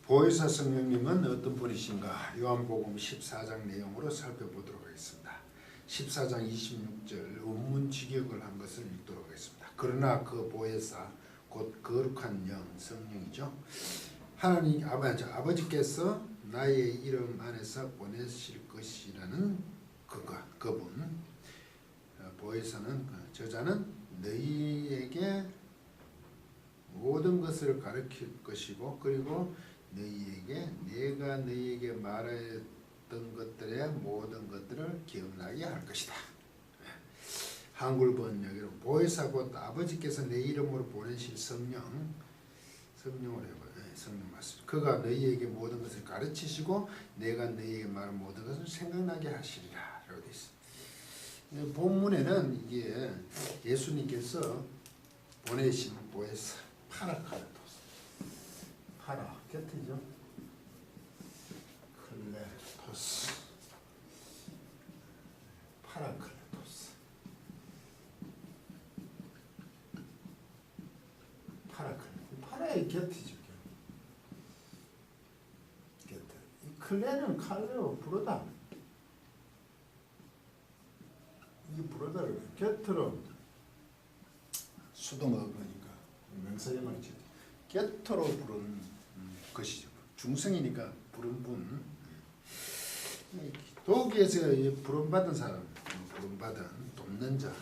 보혜사 성령님은 어떤 분이신가? 요한복음 14장 내용으로 살펴보도록 하겠습니다. 14장 26절 원문직역을 한 것을 읽도록 하겠습니다. 그러나 그 보혜사 곧 거룩한 영 성령이죠. 하나님 아버지께서 나의 이름 안에서 보내실 것이라는 그분 보혜사는 저자는 너희에게 모든 것을 가르칠 것이고 그리고 너희에게 내가 너희에게 말했던 것들의 모든 것들을 기억나게 할 것이다. 한글 번역으로 보혜사 곧 아버지께서 내 이름으로 보내실 성령으로 해봐요. 성령 말씀. 그가 너희에게 모든 것을 가르치시고 내가 너희에게 말한 모든 것을 생각나게 하시리라. 라고 되어 있습니다. 본문에는 이게 예수님께서 보내신 보혜사 파라클레토스. 파라 곁이죠. 클레토스. 파라클레토스. 파라의 곁이죠. 곁. 이 클레는 칼레오 부르다. 이 부르다를 곁으로 수동어 그러니까 명사형을 지어 곁으로 부른 것이죠. 중성이니까 부른 분. 도기에서 부름받은 사람, 부름받은 돕는 자.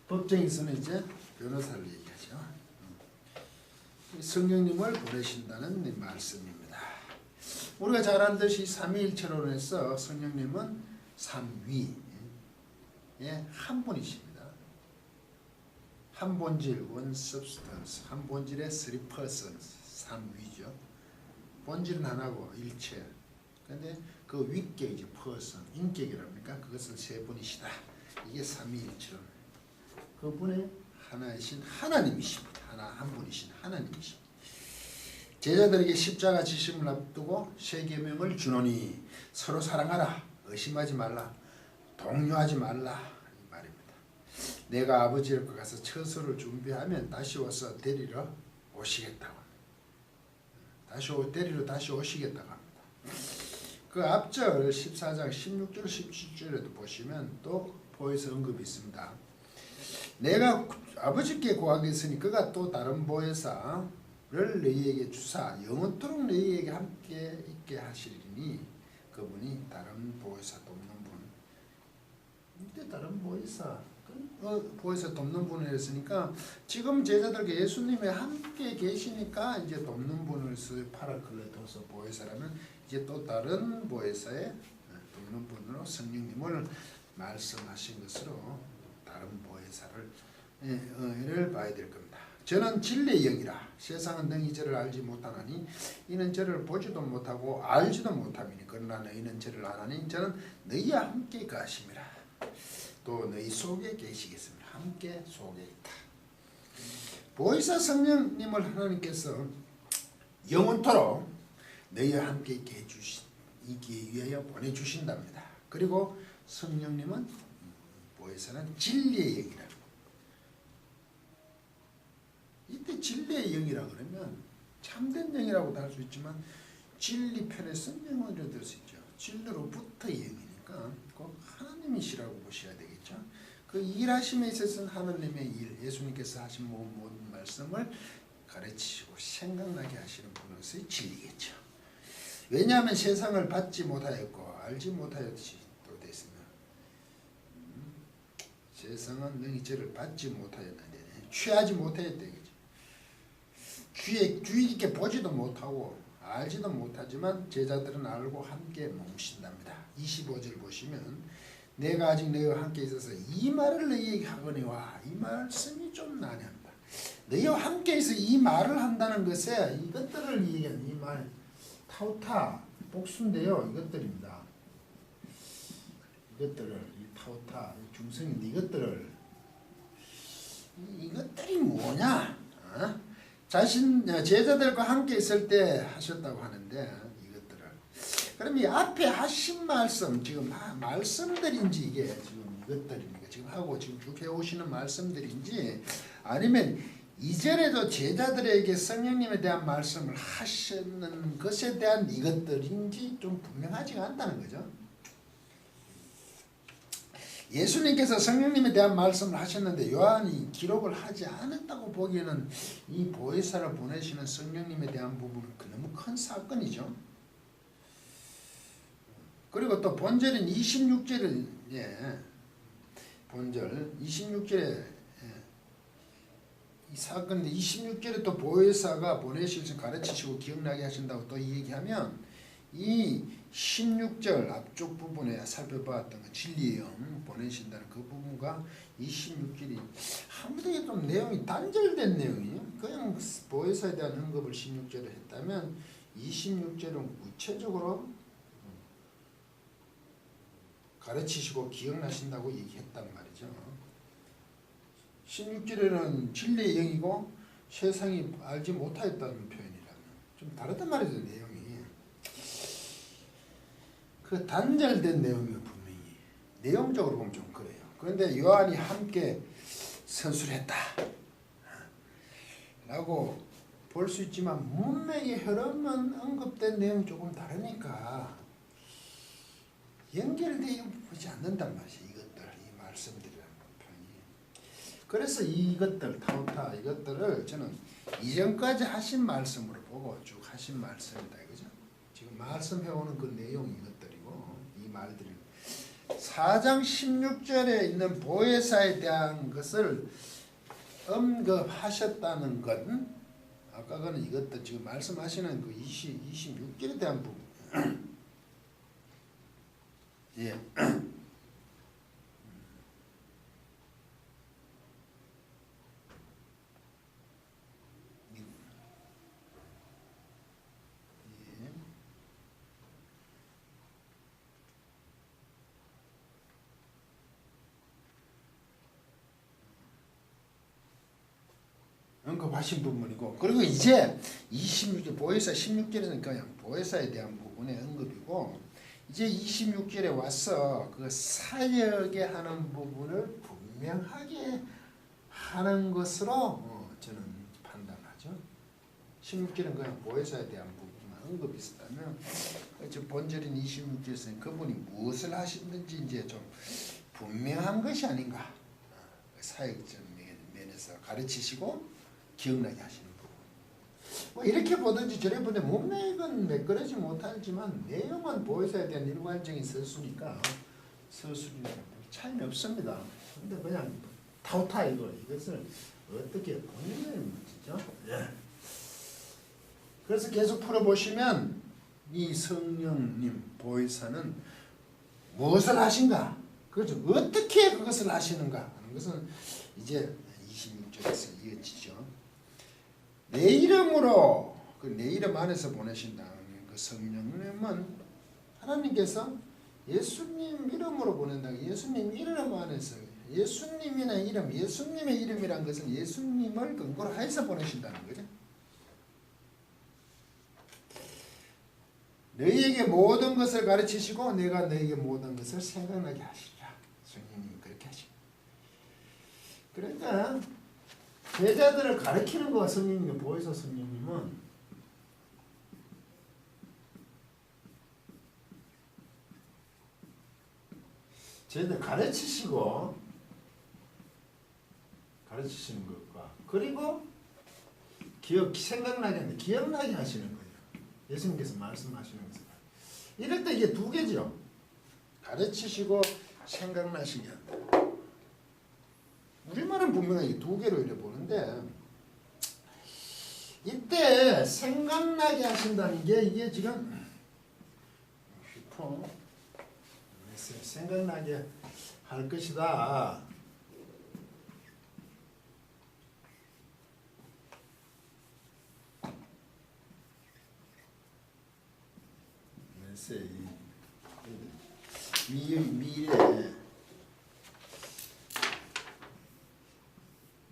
법정에서는 이제 변호사를 얘기하죠. 성령님을 보내신다는 말씀입니다. 우리가 잘 아는 듯이 삼위일체론에서 성령님은 삼위의 한 분이십니다. 한 본질, one substance, 한 본질의 three persons, 삼위죠. 본질은 하나고 일체. 그런데 그 윗격이죠, person, 인격이랍니까? 그것은 세 분이시다. 이게 삼위일체론. 그분의 하나이신 하나님이십니다. 한 분이신 하나님이십니다. 제자들에게 십자가 지심을 앞두고 세 계명을 주노니 서로 사랑하라, 의심하지 말라, 동요하지 말라. 내가 아버지를 가서 처소를 준비하면 다시 와서 데리러 오시겠다고 합니다. 다시 오시겠다고 합니다. 그 앞절 14장 16절 17절에도 보시면 또 보혜사 언급이 있습니다. 내가 아버지께 구하겠으니 그가 또 다른 보혜사를 너희에게 주사 영원토록 너희에게 함께 있게 하시리니 그분이 다른 보혜사 돕는 분. 이때 다른 보혜사 돕는 분을 했으니까 지금 제자들께 예수님이 함께 계시니까 이제 돕는 분을 쓰 파라클레토스 보혜사라면 이제 또 다른 보혜사의 돕는 분으로 성령님을 말씀하신 것으로 다른 보혜사를 봐야 될 겁니다. 저는 진리의 영이라 세상은 능히 저를 알지 못하나니 이는 저를 보지도 못하고 알지도 못함이니 그러나 너희는 저를 아나니 저는 너희와 함께 가심이라. 또 너희 속에 계시겠습니다. 함께 속에 있다. 보혜사 성령님을 하나님께서 영원토록 너희와 함께 있게 위하여 보내주신답니다. 그리고 성령님은 보혜사는 진리의 영이라. 이때 진리의 영이라 그러면 참된 영이라고도 할 수 있지만 진리 편에서 영으로 들 수 있죠. 진리로부터의 영이니까 꼭 하나님이시라고 보셔야 되겠죠. 그 일하심에 있어서는 하나님의 일, 예수님께서 하신 모든 말씀을 가르치시고 생각나게 하시는 분으로서의 진리겠죠. 왜냐하면 세상을 받지 못하였고 알지 못하였지 또 됐으면 세상은 능히 저를 받지 못하였는데 취하지 못하였다. 귀에 주의 깊게 보지도 못하고 알지도 못하지만 제자들은 알고 함께 묵신답니다. 25절 보시면 내가 아직 너희와 함께 있어서 이 말을 너희에게 하거니와 이 말씀이 좀 난해합니다. 너희와 함께 있어 이 말을 한다는 것에 이것들을 얘기하는 이 말 타우타 복수인데요. 이것들입니다. 이것들을 이 타우타 중성인데 이것들이 뭐냐? 제자들과 함께 있을 때 하셨다고 하는데 이것들을 그럼 이 앞에 하신 말씀 지금 말씀들인지 이게 지금 이것들입니까? 지금 하고 지금 쭉 해오시는 말씀들인지 아니면 이전에도 제자들에게 성령님에 대한 말씀을 하시는 것에 대한 이것들인지 좀 분명하지가 않다는 거죠. 예수님께서 성령님에 대한 말씀을 하셨는데 요한이 기록을 하지 않았다고 보기에는 이 보혜사를 보내시는 성령님에 대한 부분은 너무 큰 사건이죠. 그리고 또 본절인 26절을 본절 26절에 이 사건인데 26절에 또 보혜사가 보내셔서 가르치시고 기억나게 하신다고 또 얘기하면 이 16절 앞쪽 부분에 살펴봤던 그 진리의 영 보내신다는 그 부분과 26절이 아무튼 좀 내용이 단절된 내용이에요. 그냥 보혜사에 대한 언급을 16절에 했다면 26절은 구체적으로 가르치시고 기억나신다고 얘기했단 말이죠. 16절에는 진리의 영이고 세상이 알지 못하였다는 표현이라면 좀 다르단 말이죠. 내용이. 그 단절된 내용이 분명히 내용적으로 보면 좀 그래요. 그런데 요한이 함께 선술했다 라고 볼 수 있지만 문맥의 흐름은 언급된 내용이 조금 다르니까 연결되어 보지 않는단 말이에요. 이 말씀들이라는 표현이. 그래서 이것들 타우타 이것들을 저는 이전까지 하신 말씀으로 보고 쭉 하신 말씀이다 이거죠. 지금 말씀해오는 그 내용이 이것들이고 이 말들이 4장 16절에 있는 보혜사에 대한 것을 언급하셨다는 건 아까 그는 이것도 지금 말씀하시는 그 26절에 대한 부분 예. 언급하신 부분이고 그리고 이제 26절 보혜사 16절에는 그냥 보혜사에 대한 부분의 언급이고 이제 26절에 와서 그 사역에 하는 부분을 분명하게 하는 것으로 저는 판단하죠. 16절은 그냥 보혜사에 대한 부분만 언급이 있었다면 본절인 26절에서는 그분이 무엇을 하시든지 이제 좀 분명한 것이 아닌가. 사역적 면에서 가르치시고 기억나게 하시는 부분. 뭐 이렇게 보든지 저렇게 보든지 문맥은 매끄러지 못하지만 내용은 보혜사에 대한 일관적인 서술이니까 서술이나 차이는 없습니다. 근데 그냥 타우타 이것을 어떻게 보는 문제죠. 예. 그래서 계속 풀어보시면 이 성령님 보혜사는 무엇을 하신가? 그렇죠. 어떻게 그것을 하시는가 하는 것은 이제 26절에서 이어지죠. 내 이름으로 내 이름 안에서 보내신다는 그 성령님은 하나님께서 예수님 이름으로 보낸다. 예수님 이름 안에서 예수님이나 이름, 예수님의 이름이란 것은 예수님을 근거로 해서 보내신다는 거죠. 너희에게 모든 것을 가르치시고 내가 너희에게 모든 것을 생각나게 하시리라. 성령님이 그렇게 하십니다. 그러니까 제자들을 가르치는 거가 성령님의 보혜사 성령님은 제자들 가르치시는 것과 그리고 생각나게 하는데 기억나게 하시는 거예요. 예수님께서 말씀하시는 것을 이럴 때 이게 두 개죠. 가르치시고 생각나시게 한다. 우리말은 분명히 두 개로 이래 보는데 이때 생각나게 하신다는 게 이게 지금 생각나게 할 것이다.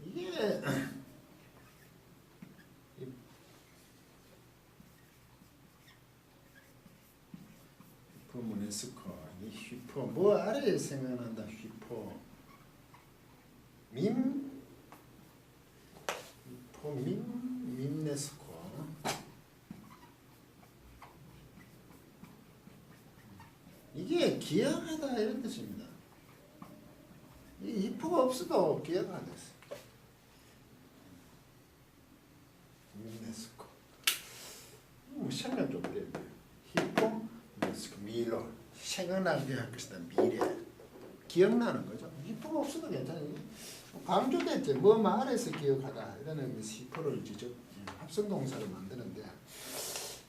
미래 이게 포문에스커 휘퍼 뭐 아래에 생각난다. 휘퍼 밈 기억하다 이런 뜻입니다. 이 if가 없어도 기억하다. 유네스코. 설명 좀 드려야 돼요. 히포, 유네스코, 미로. 생각나게 할 것이다. 미래. 기억나는 거죠. 히포가 없어도 괜찮아요. 강조됐죠. 뭐 말해서 기억하다. 이런 의미에서 히포를 합성동사를 만드는데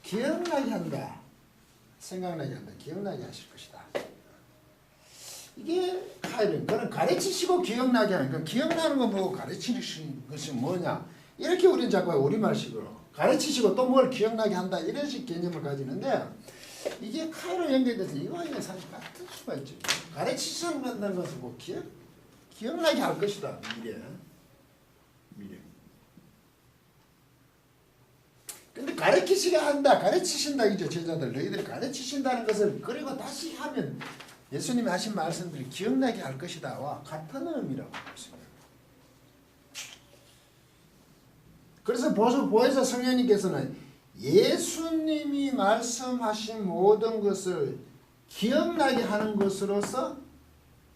기억나게 한다. 생각나게 한다. 기억나게 하실 것이다. 이게 하이는 그는 가르치시고 기억나게 하는 건 기억나는 거 보고 가르치는 것이 뭐냐 이렇게 우리는 자꾸 우리말식으로 가르치시고 또 뭘 기억나게 한다 이런 식 개념을 가지는데 이게 카이로 연결돼서 이거는 사실 같은 수가 있죠. 가르치신다는 것은 뭐 기억나게 할 것이다. 미래. 근데 가르치시게 한다. 가르치신다 이제 제자들 너희들이 가르치신다는 것을 그리고 다시 하면 예수님이 하신 말씀들이 기억나게 할 것이다. 와 같은 의미라고 했습니다. 그래서 보혜사 성령님께서는 예수님이 말씀하신 모든 것을 기억나게 하는 것으로서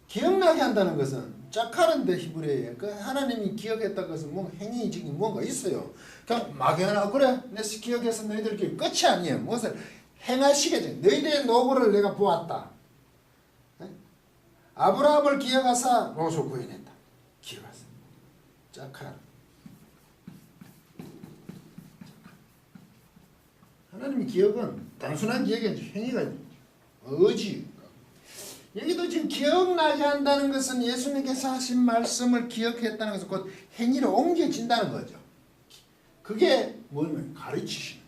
기억나게 한다는 것은 짝하는데 히브리어에 그 하나님이 기억했다는 것은 뭐 행위적인 뭔가 있어요. 그냥 막연하고 그래 내 기억해서 너희들끼리 끝이 아니에요. 무엇을 행하시겠지. 너희들의 노고를 내가 보았다. 아브라함을 기억하사 롯을 구해냈다. 기억하사. 짝하. 하나님의 기억은 단순한 기억이 아니라 행위가 의지. 여기도 지금 기억나게 한다는 것은 예수님께서 하신 말씀을 기억했다는 것은 곧 행위로 옮겨진다는 거죠. 그게 뭐냐면 가르치시는.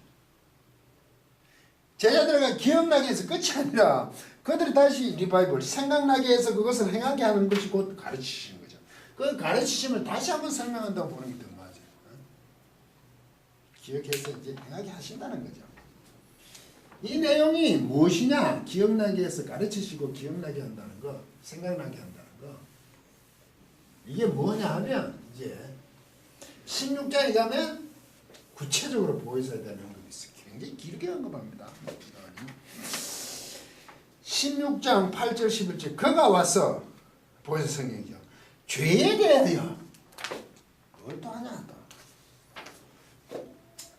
제자들에게 기억나게 해서 끝이 아니라 그들이 다시 리바이벌 생각나게 해서 그것을 행하게 하는 것이 곧 가르치시는 거죠. 그 가르치심을 다시 한번 설명한다고 보는 게 더 맞아요. 기억해서 이제 행하게 하신다는 거죠. 이 내용이 무엇이냐? 기억나게 해서 가르치시고 기억나게 한다는 거, 생각나게 한다는 거. 이게 뭐냐 하면 이제 16장에 가면 구체적으로 보여줘야 되는 것이 있어요. 굉장히 길게 언급합니다. 16장 8절 11절 그가 와서 보혜사 성령이죠. 죄에 대하여 뭘 또 하냐 또.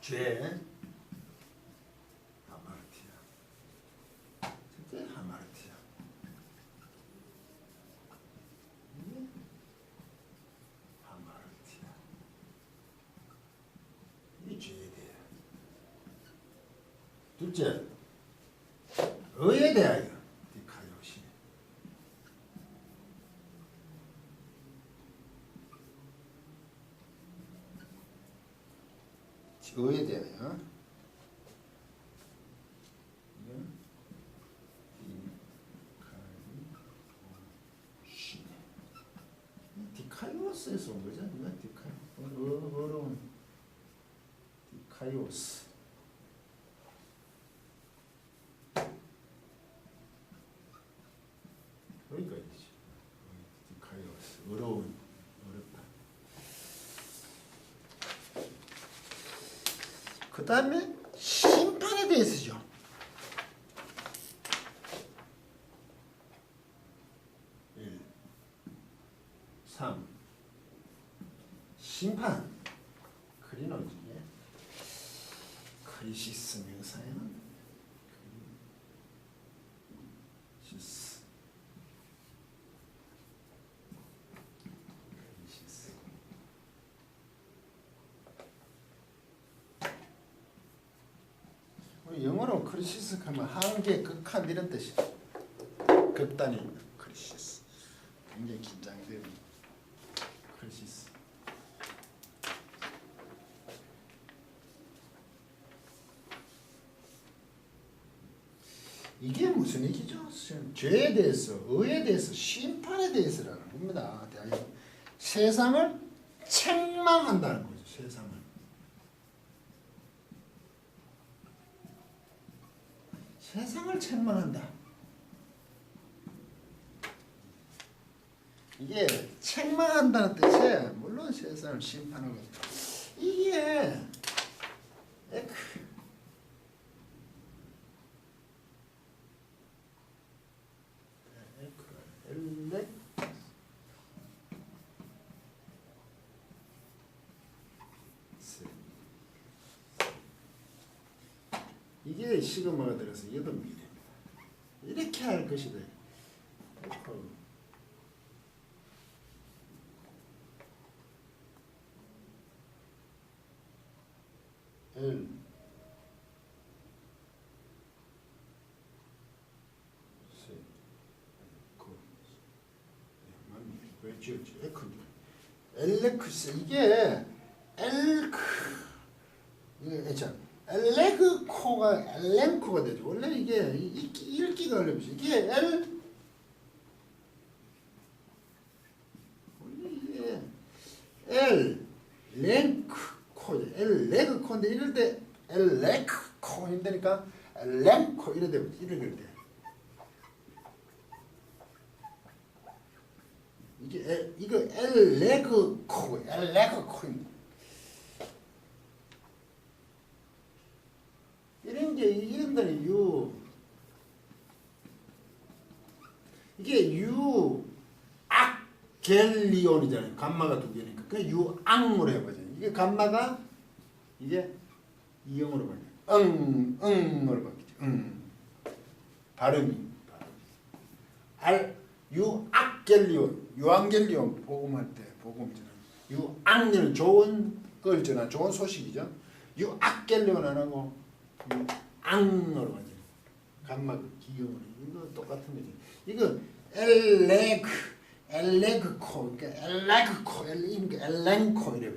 죄 둘째, 의에 대하여 디카이오시. 의에 대하여 디카이오스에서 온 거죠? 어려운 디카이오스. 여기까지지. 디카이오스. 어렵다. 그 다음에 심판에 대해서죠. 심판. 크리노지. 크리시스 명사에는 크리시스. 우리 영어로 크리시스 하면 한계, 극한 이런 뜻이. 극단이 크리시스. 굉장히 긴장돼요. 크리시스. 이게 무슨 얘기죠? 죄에 대해서, 의에 대해서, 심판에 대해서라는 겁니다. 세상을 책망한다는 거죠. 세상을. 세상을 책망한다. 이게 책망한다는 뜻에 물론 세상을 심판하고 이게 이게 시그마가 들어서 8mm입니다. 이렇게 할 것이다. L 왜 지었지? 엘레크스 이게 엘레그코가 엘랭코가 되죠. 원래 이게 읽기가 어렵지. 이게 원래 이게 엘레그코인데 이럴 때 엘레그코 힘드니까 엘랭코 이래 되고 이럴 때 이거 엘레그코입니다. 이런 게 이름들이 이게 유악겔리온이잖아요. 감마가 두 개니까 그 유악으로 해보죠. 이게 감마가 이게 이형으로 바뀌죠. 응으로 바뀌죠. 발음이 유앙겔리온 복음할 때 복음 전하 유앙겔리온 좋은 걸 전하 좋은 소식이죠. 유악겔리온 안 하고 유앙으로 가죠. 감마 기형으로 이거 똑같은 거지. 이거 엘레그코 그러니까 엘랭코 이래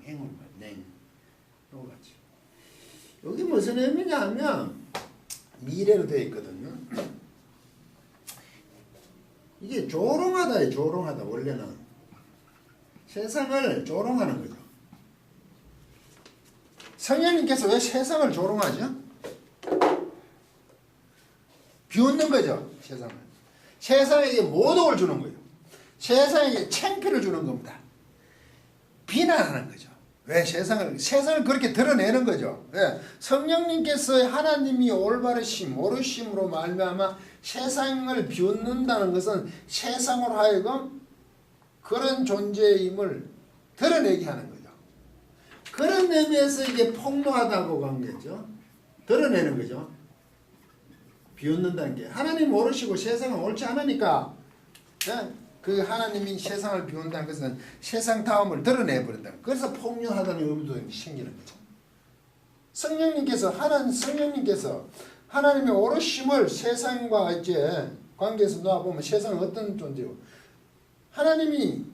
앵으로 가 냉 요거 같이. 여기 무슨 의미냐 하면 미래로 되어 있거든요. 이게 조롱하다예요. 조롱하다. 원래는 세상을 조롱하는 거죠. 성령님께서 왜 세상을 조롱하죠? 비웃는 거죠. 세상을. 세상에게 모독을 주는 거예요. 세상에게 창피를 주는 겁니다. 비난하는 거죠. 왜 세상을 그렇게 드러내는 거죠. 왜? 성령님께서 하나님이 올바르심, 옳으심으로 말미암아 세상을 비웃는다는 것은 세상으로 하여금 그런 존재임을 드러내게 하는 거죠. 그런 의미에서 이게 폭로하다고 한 거죠. 드러내는 거죠. 비웃는다는 게 하나님 옳으시고 세상은 옳지 않으니까 그 하나님이 세상을 비운다는 것은 세상 다음을 드러내버린다. 그래서 폭력하다는 의미도 생기는 거죠. 성령님께서 하나님의 옳으심을 세상과 이제 관계에서 놓아보면 세상은 어떤 존재고 하나님이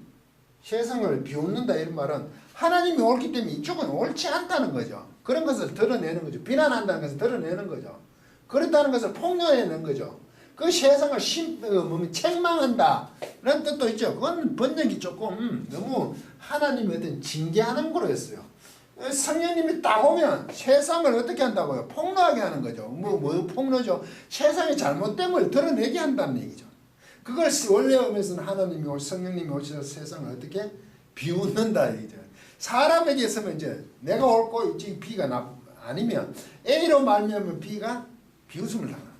세상을 비웃는다 이런 말은 하나님이 옳기 때문에 이쪽은 옳지 않다는 거죠. 그런 것을 드러내는 거죠. 비난한다는 것을 드러내는 거죠. 그렇다는 것을 폭로해내는 거죠. 그 세상을 책망한다 라는 뜻도 있죠. 그건 번역이 조금 너무 하나님의 어떤 징계하는 거로 했어요. 성령님이 딱 오면 세상을 어떻게 한다고요? 폭로하게 하는 거죠. 뭐 폭로죠? 세상의 잘못됨을 드러내게 한다는 얘기죠. 그걸 원래 의미에서는 하나님이 성령님이 오셔서 세상을 어떻게 비웃는다 얘기죠. 사람에게 있으면 이제 내가 옳고 B가 아니면 A로 말미암은 B가 비웃음을 당하는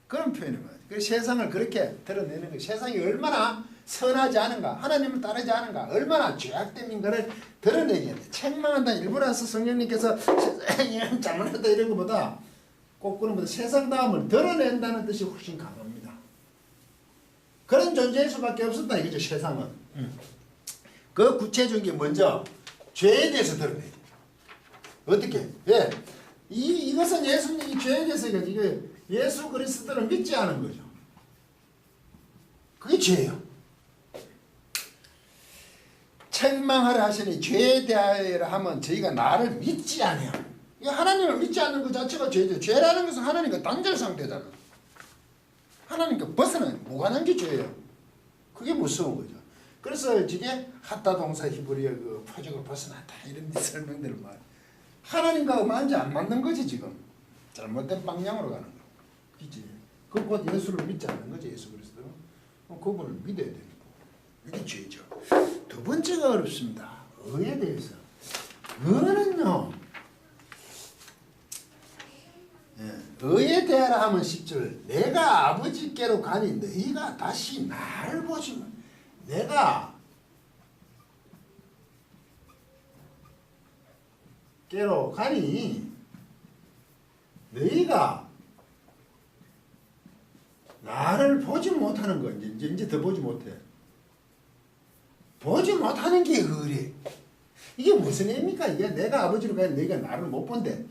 그런 표현인 거예요. 그래서 세상을 그렇게 드러내는 거예요. 세상이 얼마나 선하지 않은가, 하나님을 따르지 않은가, 얼마나 죄악됨인 것을 드러내게 돼. 책망한다 일부러서 성령님께서 세상이 잘못했다 이런 것보다 꼭 그런 것보다 세상 다음을 드러낸다는 뜻이 훨씬 강합니다. 그런 존재일 수밖에 없었다 이거죠. 세상은. 그 구체적인 게 먼저 죄에 대해서 드러내요. 어떻게? 예. 이것은 예수님이 죄에 대해서 이게 예수 그리스도를 믿지 않은 거죠. 그게 죄예요. 책망하라 하시니 죄에 대하여 하면 저희가 나를 믿지 않아요. 하나님을 믿지 않는 것 자체가 죄죠. 죄라는 것은 하나님과 단절 상태잖아. 하나님과 벗어나는 무관한 게 죄예요. 그게 무서운 거죠. 그래서 이게 핫다 동사 히브리어 그 표적을 벗어났다 이런 설명들을 말. 하나님과 완전 안 맞는 거지 지금. 잘못된 방향으로 가는 거. 그치? 그 곧 예수를 믿지 않는 거지 예수 그리스도. 그분을 믿어야 되는 거. 이게 죄죠. 두 번째가 어렵습니다. 의에 대해서. 의는요. 의에 대하라 하면 10절. 내가 아버지께로 가니 너희가 다시 나를 보시면 내가 깨로 가니 너희가 나를 보지 못하는 거 이제 더 보지 못해. 보지 못하는 게 의리. 이게 무슨 의미입니까? 이게 내가 아버지로 가야 너희가 나를 못 본대.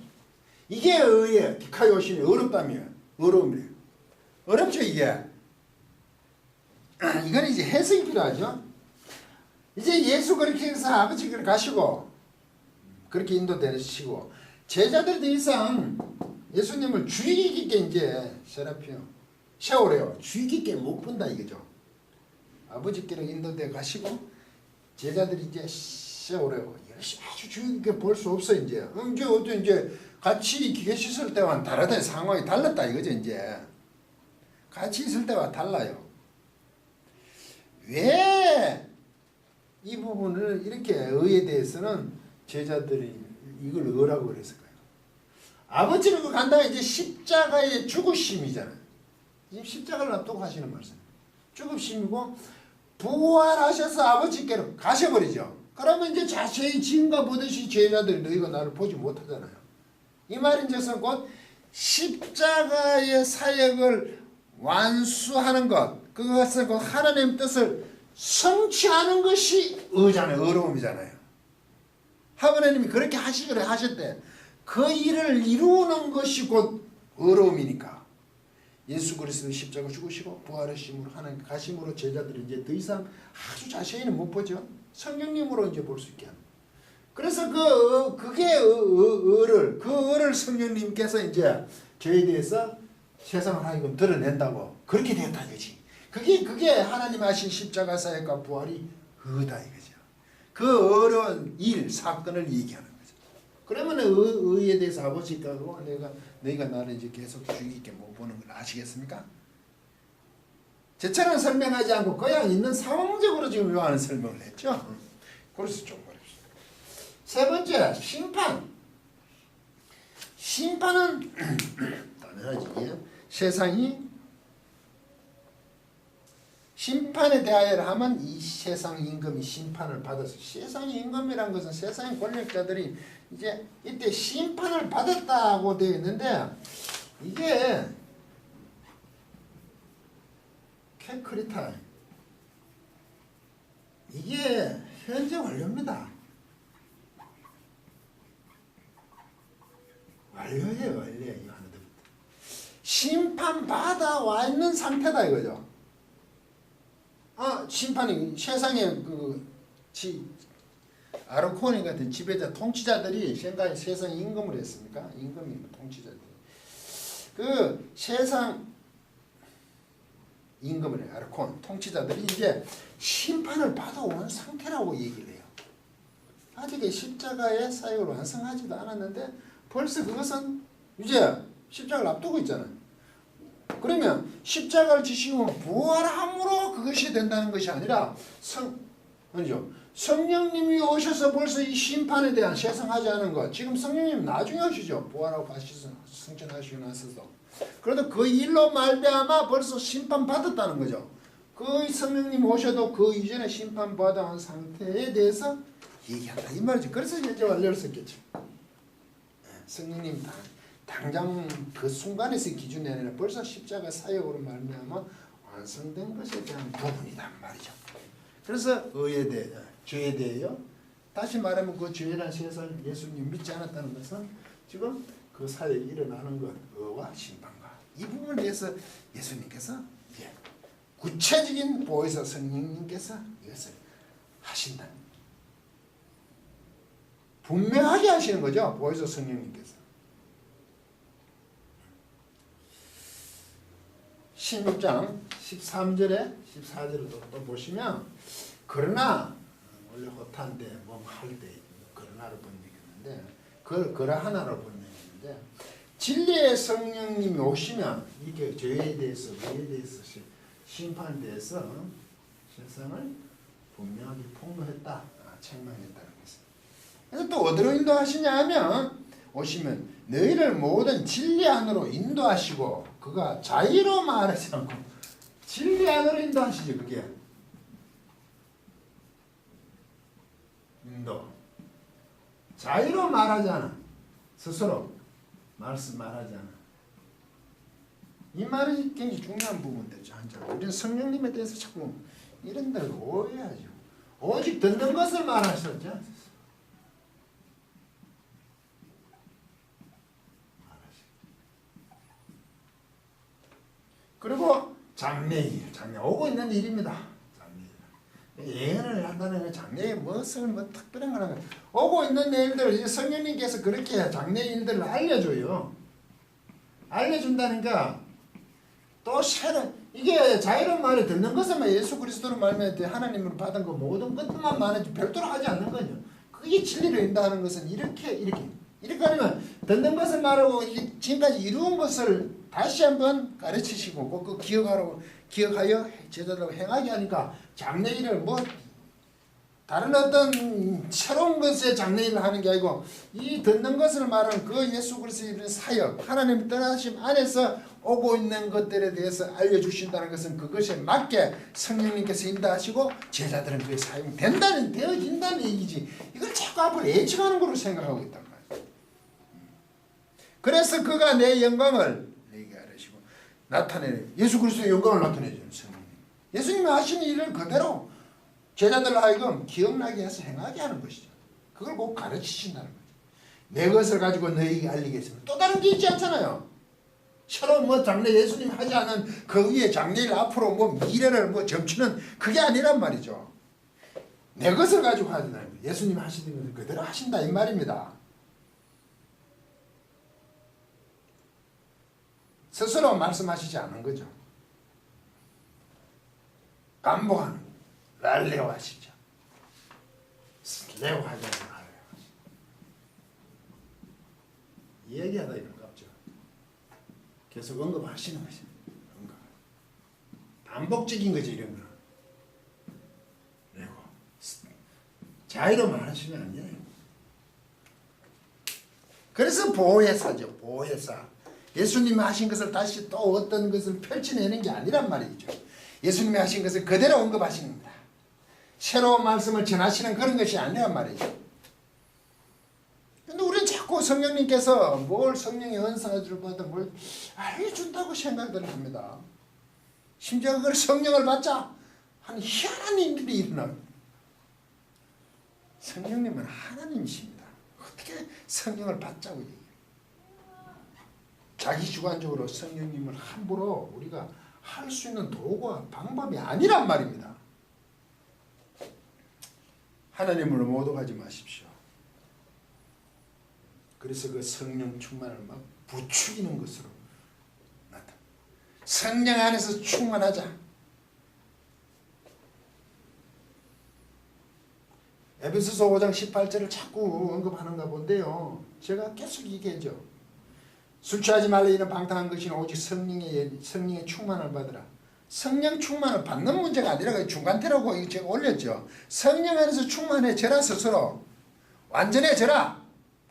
이게 의리예요. 디카요신이 어렵다며. 어려움이래요. 어렵죠 이게. 이건 이제 해석이 필요하죠. 이제 예수 그렇게 해서 아버지를 가시고 그렇게 인도되시고 제자들이 더 이상 예수님을 주의 깊게 이제 세우래요. 주의 깊게 못 본다 이거죠. 아버지께로 인도돼 가시고 제자들이 이제 세우래요. 아주 주의 깊게 볼 수 없어 이제. 이제 같이 계셨을 때와는 다르다. 상황이 달랐다 이거죠 이제. 같이 있을 때와 달라요. 왜 이 부분을 이렇게 의에 대해서는 제자들이 이걸 의라고 그랬을까요? 아버지로 간다가 이제 십자가의 죽으심이잖아요. 지금 십자가를 앞두고 하시는 말씀. 죽으심이고 부활하셔서 아버지께로 가셔버리죠. 그러면 이제 자세히 지금과 보듯이 제자들이 너희가 나를 보지 못하잖아요. 이 말인 즉슨 곧 십자가의 사역을 완수하는 것, 그것을 곧 하나님의 뜻을 성취하는 것이 의잖아요. 어려움이잖아요. 하나님이 그렇게 하시기로 하셨대. 그 일을 이루는 것이 곧 어려움이니까. 예수 그리스도의 십자가 죽으시고 부활하심으로 하나님 가심으로 제자들이 이제 더 이상 아주 자세히는 못 보죠. 성령님으로 이제 볼 수 있게 하는. 그래서 그게 그 을을 성령님께서 이제 저에 대해서 세상을 하여금 드러낸다고 그렇게 되었다 이거지. 그게 하나님 하신 십자가 사역과 부활이 의다 이거죠. 그 어려운 일 사건을 얘기하는 거죠. 그러면 의에 대해서 아버지가 너희가 나를 이제 계속 주의 깊게 못 보는 걸 아시겠습니까? 제처럼 설명하지 않고 그냥 있는 상황적으로 지금 요한은 설명을 했죠. 그래서 좀 어렵습니다. 세 번째 심판. 심판은 당연하지. 세상이 심판에 대하여 하면 이 세상 임금이 심판을 받아서 세상 임금이란 것은 세상의 권력자들이 이제 이때 심판을 받았다고 되어 있는데 이게 캐크리타 이게 현재 완료입니다. 완료예요. 완료예요. 심판 받아와 있는 상태다 이거죠. 심판이 세상에 아르코니 같은 지배자 통치자들이 세상 임금을 했습니까? 임금이 통치자들. 그 세상 임금을 아르콘 통치자들이 이제 심판을 받아오는 상태라고 얘기를 해요. 아직 십자가의 사역을 완성하지도 않았는데 벌써 그것은 이제 십자가를 앞두고 있잖아요. 그러면 십자가를 지시고 부활함으로 그것이 된다는 것이 아니라 성령님이 오셔서 벌써 이 심판에 대한 세상하지 않은 것. 지금 성령님 나중에 오시죠. 부활하고 가시서 승천하시고 나서도. 그래도 그 일로 말미암아 벌써 심판 받았다는 거죠. 그 성령님 오셔도 그 이전에 심판 받아온 상태에 대해서 얘기한다 이 말이죠. 그래서 이제 완료를 썼겠죠. 성령님 당장 그 순간에서 기준이 아니라 벌써 십자가 사역으로 말미암아 완성된 것에 대한 부분이란 말이죠. 그래서 의에 대해 죄에 대해요. 다시 말하면 그 죄란 세상 예수님 믿지 않았다는 것은 지금 그 사역이 일어나는 것, 의와 심판과 이 부분에 대해서 예수님께서 구체적인 보혜사 성령님께서 이것을 하신다. 분명하게 하시는 거죠. 보혜사 성령님께서. 16장 13절에 14절을 또 보시면 그러나 원래 호탄때 할 때 그러나로 번역했는데 그걸 그러하나로 번역했는데 진리의 성령님이 오시면 이게 죄에 대해서 의에 대해서 심판에 대해서 세상을 분명하게 폭로했다. 책망했다는 것입니다. 그래서 또 어디로 인도하시냐 하면 오시면 너희를 모든 진리 안으로 인도하시고 그가 자의로 말하지 않고 진리 안으로 인도하시죠. 그게 인도 자의로 말하지 않아. 스스로 말씀 말하잖아. 이 말이 굉장히 중요한 부분이죠. 우리는 성령님에 대해서 자꾸 이런 데를 오해하죠. 오직 듣는 것을 말하셨죠. 그리고 장래일, 장래 오고 있는 일입니다. 장래일. 예언을 한다는 건 장래에 무엇을 뭐 특별한 거는 오고 있는 일들 성령님께서 그렇게 장래 일들을 알려줘요. 알려준다니까 또 새로 이게 자유로운 말을 듣는 것은 예수 그리스도로 말미암아 하나님으로 받은 거 모든 것만 말하지 별도로 하지 않는 거죠. 그게 진리를 인다는 것은 이렇게 하면 듣는 것을 말하고 지금까지 이루은 것을 다시 한번 가르치시고 그 기억하여 제자들하고 행하게 하니까 장래일을 뭐 다른 어떤 새로운 것에 장래일을 하는 게 아니고 이 듣는 것을 말하는 그 예수 그리스도의 사역 하나님 떠나심 안에서 오고 있는 것들에 대해서 알려주신다는 것은 그것에 맞게 성령님께서 인도하시고 제자들은 그에 되어진다는 얘기지. 이걸 자꾸 앞으로 예측하는 거로 생각하고 있단 말이에요. 그래서 그가 내 영광을 내게 하시고 나타내는 예수 그리스도의 영광을 나타내주는 성령님. 예수님이 하신 일을 그대로 제자들 하여금 기억나게 해서 행하게 하는 것이죠. 그걸 꼭 가르치신다는 거죠. 내 것을 가지고 너희에게 알리겠습니다. 또 다른 게 있지 않잖아요. 새로운 뭐 장래 예수님 하지 않은 그 위에 장래일 앞으로 뭐 미래를 뭐 점치는 그게 아니란 말이죠. 내 것을 가지고 하잖아요. 예수님 하시는 것을 그대로 하신다 이 말입니다. 스스로 말씀하시지 않은 거죠. 반복하는 랄레오 하시죠. 레오 하지 않는 랄레오. 얘기하다 이런 거 없죠. 계속 언급하시는 것이 언급. 반복적인 거지 이런 거는. 레오. 자유로 말하시면 안 돼요. 그래서 보혜사죠. 보혜사. 예수님이 하신 것을 다시 또 어떤 것을 펼쳐내는 게 아니란 말이죠. 예수님이 하신 것을 그대로 언급하시는 겁니다. 새로운 말씀을 전하시는 그런 것이 아니란 말이죠. 근데 우리는 자꾸 성령님께서 뭘 성령의 은사를 받아 뭘 알려준다고 생각을 합니다. 심지어 그걸 성령을 받자 하는 희한한 일들이 일어나요. 성령님은 하나님이십니다. 어떻게 성령을 받자고 얘기해요. 자기 주관적으로 성령님을 함부로 우리가 할 수 있는 도구와 방법이 아니란 말입니다. 하나님을 모독하지 마십시오. 그래서 그 성령 충만을 막 부추기는 것으로 나타납니다. 성령 안에서 충만하자. 에베소서 5장 18절을 자꾸 언급하는가 본데요. 제가 계속 얘기하죠. 술 취하지 말라 이는 방탕한 것이나 오직 성령의 충만을 받으라. 성령 충만을 받는 문제가 아니라 중간태라고 제가 올렸죠. 성령 안에서 충만해져라 스스로. 완전해져라.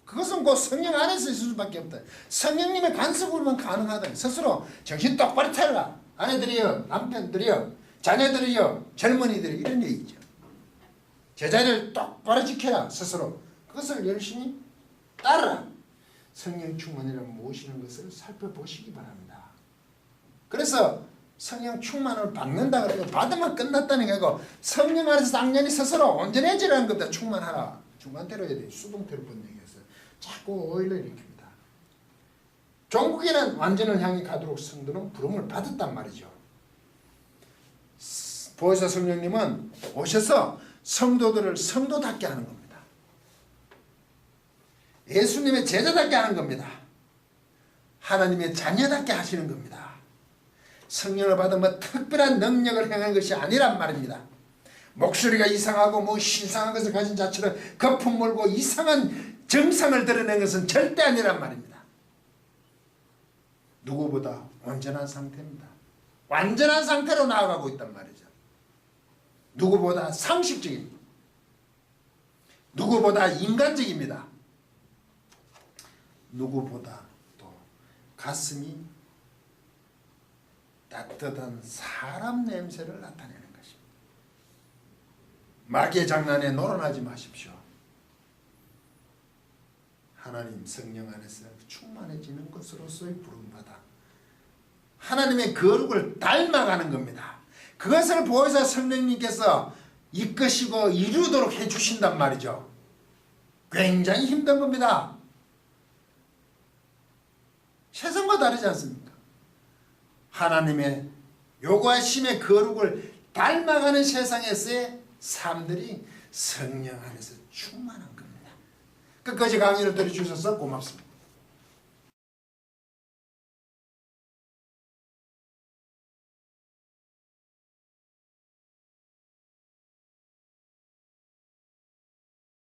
그것은 곧 성령 안에서 있을 수밖에 없다. 성령님의 간섭으로만 가능하다. 스스로 정신 똑바로 차려라. 아내들이여, 남편들이여, 자녀들이여, 젊은이들이여 이런 얘기죠. 제자를 똑바로 지켜라 스스로. 그것을 열심히 따르라. 성령 충만이라면 무엇이라는 것을 살펴보시기 바랍니다. 그래서 성령 충만을 받는다 그러고 받으면 끝났다는 게 아니고 성령 안에서 당연히 스스로 온전해지라는 겁니다. 충만하라. 중간태로 해야 돼요. 수동태로 번역해서 자꾸 오해를 일으킵니다. 종국에는 완전을 향해 가도록 성도는 부름을 받았단 말이죠. 보혜사 성령님은 오셔서 성도들을 성도답게 하는 겁니다. 예수님의 제자답게 하는 겁니다. 하나님의 자녀답게 하시는 겁니다. 성령을 받으면 특별한 능력을 행한 것이 아니란 말입니다. 목소리가 이상하고 뭐 신상한 것을 가진 자처럼 거품 물고 이상한 정상을 드러낸 것은 절대 아니란 말입니다. 누구보다 온전한 상태입니다. 완전한 상태로 나아가고 있단 말이죠. 누구보다 상식적입니다. 누구보다 인간적입니다. 누구보다 또 가슴이 따뜻한 사람 냄새를 나타내는 것입니다. 마귀의 장난에 놀아나지 마십시오. 하나님 성령 안에서 충만해지는 것으로서의 부름받아 하나님의 거룩을 닮아가는 겁니다. 그것을 보혜사 성령님께서 이끄시고 이루도록 해주신단 말이죠. 굉장히 힘든 겁니다. 세상과 다르지 않습니까? 하나님의 요구하심의 거룩을 닮아가는 세상에서의 삶들이 성령 안에서 충만한 겁니다. 끝까지 강의를 들어주셔서 고맙습니다.